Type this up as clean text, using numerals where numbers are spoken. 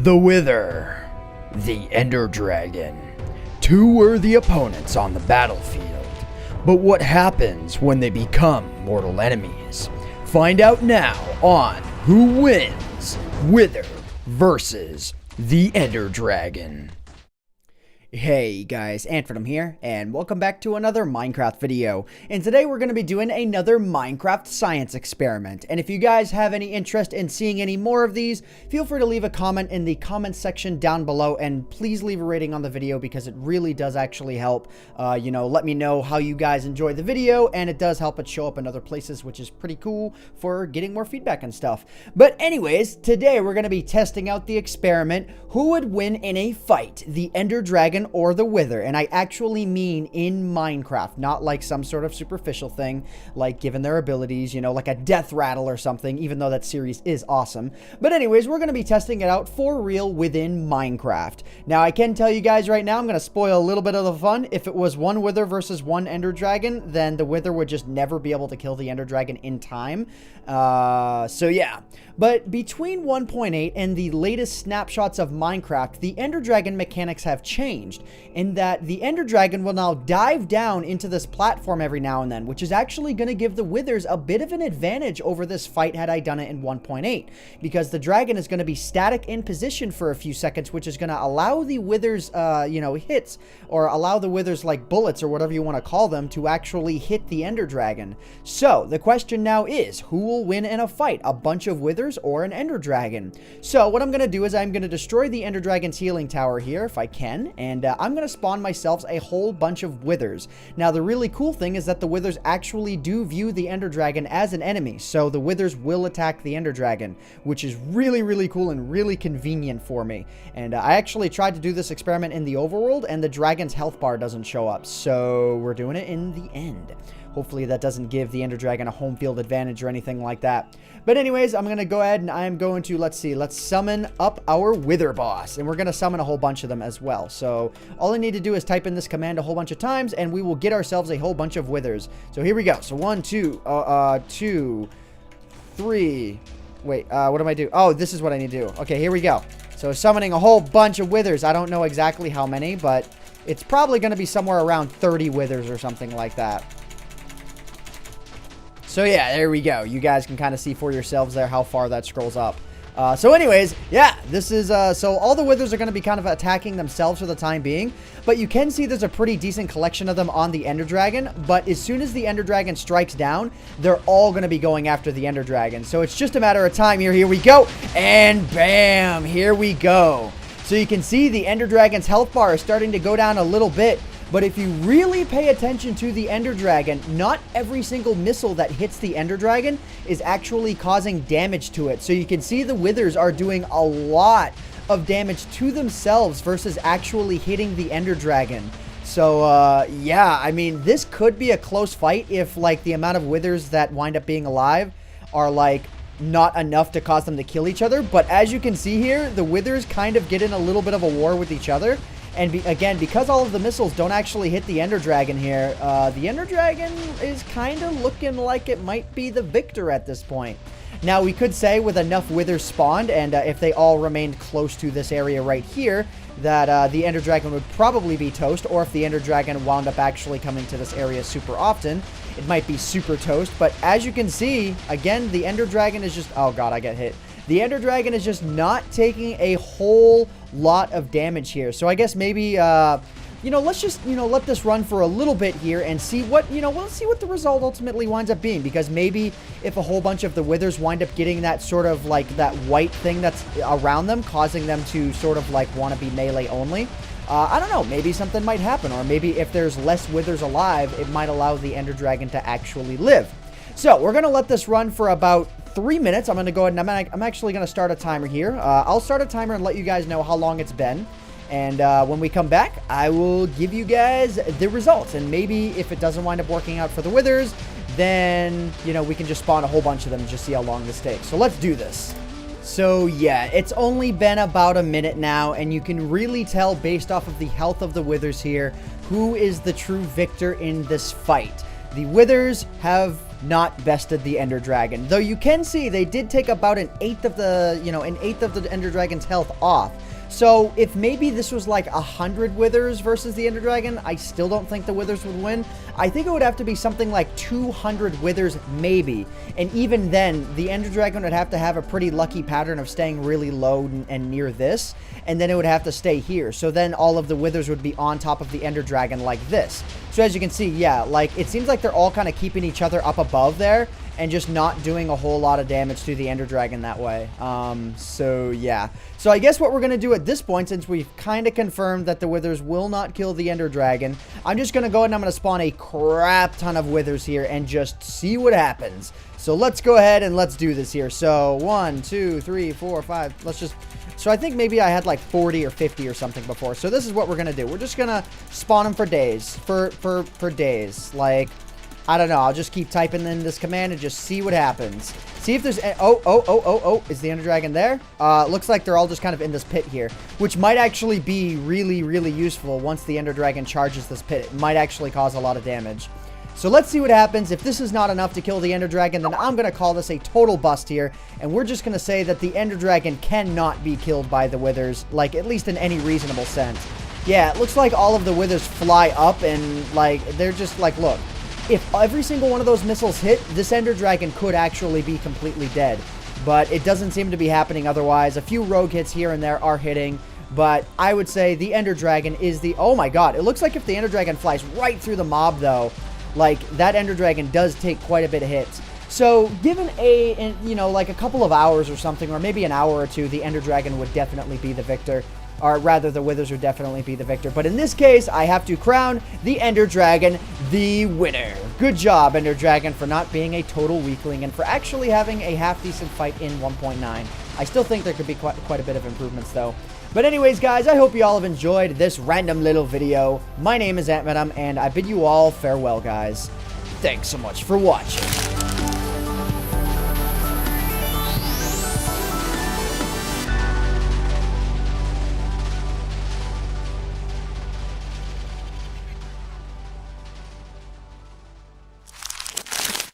The Wither, the Ender Dragon. Two worthy opponents on the battlefield. But what happens when they become mortal enemies? Find out now on Who Wins, Wither versus the Ender Dragon. Hey guys, Antfredom here, and welcome back to another Minecraft video. And today we're going to be doing another Minecraft science experiment. And if you guys have any interest in seeing any more of these, feel free to leave a comment in the comment section down below, and please leave a rating on the video because it really does actually help. Let me know how you guys enjoy the video, and it does help it show up in other places, which is pretty cool for getting more feedback and stuff. But anyways, today we're going to be testing out the experiment: who would win in a fight, the Ender Dragon or the Wither? And I actually mean in Minecraft, not like some sort of superficial thing, like given their abilities, like a death rattle or something, even though that series is awesome. But anyways, we're going to be testing it out for real within Minecraft. Now, I can tell you guys right now, I'm going to spoil a little bit of the fun. If it was one Wither versus one Ender Dragon, then the Wither would just never be able to kill the Ender Dragon in time. So yeah. But between 1.8 and the latest snapshots of Minecraft, the Ender Dragon mechanics have changed, in that the Ender Dragon will now dive down into this platform every now and then, which is actually going to give the Withers a bit of an advantage over this fight had I done it in 1.8, because the dragon is going to be static in position for a few seconds, which is going to allow the Withers, hits, or allow the Withers, like bullets or whatever you want to call them, to actually hit the Ender Dragon. So the question now is, who will win in a fight, a bunch of Withers or an Ender Dragon? So what I'm going to do is I'm going to destroy the Ender Dragon's healing tower here if I can, and I'm going to spawn myself a whole bunch of Withers. Now, the really cool thing is that the Withers actually do view the Ender Dragon as an enemy, so the Withers will attack the Ender Dragon, which is really, really cool and really convenient for me. And I actually tried to do this experiment in the overworld, and the dragon's health bar doesn't show up, so we're doing it in the end. Hopefully that doesn't give the Ender Dragon a home field advantage or anything like that. But anyways, I'm going to go ahead and I'm going to, let's summon up our Wither boss. And we're going to summon a whole bunch of them as well. So all I need to do is type in this command a whole bunch of times, and we will get ourselves a whole bunch of Withers. So here we go. So 1, 2, 3. Wait, what do I do? Oh, this is what I need to do. Okay, here we go. So summoning a whole bunch of Withers. I don't know exactly how many, but it's probably going to be somewhere around 30 Withers or something like that. So yeah, there we go. You guys can kind of see for yourselves there how far that scrolls up. So anyways, yeah, this is, so all the Withers are going to be kind of attacking themselves for the time being, but you can see there's a pretty decent collection of them on the Ender Dragon, but as soon as the Ender Dragon strikes down, they're all going to be going after the Ender Dragon. So it's just a matter of time here. Here we go, and bam, here we go. So you can see the Ender Dragon's health bar is starting to go down a little bit. But if you really pay attention to the Ender Dragon, not every single missile that hits the Ender Dragon is actually causing damage to it. So you can see the Withers are doing a lot of damage to themselves versus actually hitting the Ender Dragon. So, yeah, I mean, this could be a close fight if, like, the amount of Withers that wind up being alive are, like, not enough to cause them to kill each other. But as you can see here, the Withers kind of get in a little bit of a war with each other. And again, because all of the missiles don't actually hit the Ender Dragon here, the Ender Dragon is kind of looking like it might be the victor at this point. Now, we could say with enough Withers spawned, and if they all remained close to this area right here, that the Ender Dragon would probably be toast, or if the Ender Dragon wound up actually coming to this area super often, it might be super toast. But as you can see, again, the Ender Dragon is just... Oh, God, I get hit. The Ender Dragon is just not taking a whole lot of damage here. So I guess maybe, let's just, let this run for a little bit here and see what, we'll see what the result ultimately winds up being. Because maybe if a whole bunch of the Withers wind up getting that sort of, like, that white thing that's around them, causing them to sort of, like, want to be melee only. I don't know, maybe something might happen. Or maybe if there's less Withers alive, it might allow the Ender Dragon to actually live. So we're going to let this run for about 3 minutes. I'm going to go ahead and I'm actually going to start a timer here. I'll start a timer and let you guys know how long it's been. And when we come back, I will give you guys the results. And maybe if it doesn't wind up working out for the Withers, then, we can just spawn a whole bunch of them and just see how long this takes. So let's do this. So yeah, it's only been about a minute now, and you can really tell based off of the health of the Withers here, who is the true victor in this fight. The Withers have not bested the Ender Dragon. Though you can see they did take about an eighth of the, an eighth of the Ender Dragon's health off. So if maybe this was like 100 Withers versus the Ender Dragon, I still don't think the Withers would win. I think it would have to be something like 200 Withers maybe. And even then, the Ender Dragon would have to have a pretty lucky pattern of staying really low and near this. And then it would have to stay here. So then all of the Withers would be on top of the Ender Dragon like this. So as you can see, yeah, like it seems like they're all kind of keeping each other up above there and just not doing a whole lot of damage to the Ender Dragon that way. So yeah. So I guess what we're going to do at this point, since we've kind of confirmed that the Withers will not kill the Ender Dragon, I'm just going to go ahead and I'm going to spawn a crap ton of Withers here and just see what happens. So let's go ahead and let's do this here. So 1, 2, 3, 4, 5. Let's just... So I think maybe I had like 40 or 50 or something before. So this is what we're going to do. We're just going to spawn them for days. For days. Like... I don't know. I'll just keep typing in this command and just see what happens. See if there's... Oh. Is the Ender Dragon there? Looks like they're all just kind of in this pit here, which might actually be really, really useful once the Ender Dragon charges this pit. It might actually cause a lot of damage. So let's see what happens. If this is not enough to kill the Ender Dragon, then I'm going to call this a total bust here. And we're just going to say that the Ender Dragon cannot be killed by the Withers, like, at least in any reasonable sense. Yeah, it looks like all of the Withers fly up and, like, they're just like, look. If every single one of those missiles hit, this Ender Dragon could actually be completely dead. But it doesn't seem to be happening otherwise. A few rogue hits here and there are hitting. But I would say the Ender Dragon is the... Oh my god, it looks like if the Ender Dragon flies right through the mob, though, like, that Ender Dragon does take quite a bit of hits. So, given like a couple of hours or something, or maybe an hour or two, the Ender Dragon would definitely be the victor. Or rather, the Withers would definitely be the victor. But in this case, I have to crown the Ender Dragon the winner. Good job, Ender Dragon, for not being a total weakling and for actually having a half-decent fight in 1.9. I still think there could be quite a bit of improvements, though. But anyways, guys, I hope you all have enjoyed this random little video. My name is Ant Venom, and I bid you all farewell, guys. Thanks so much for watching.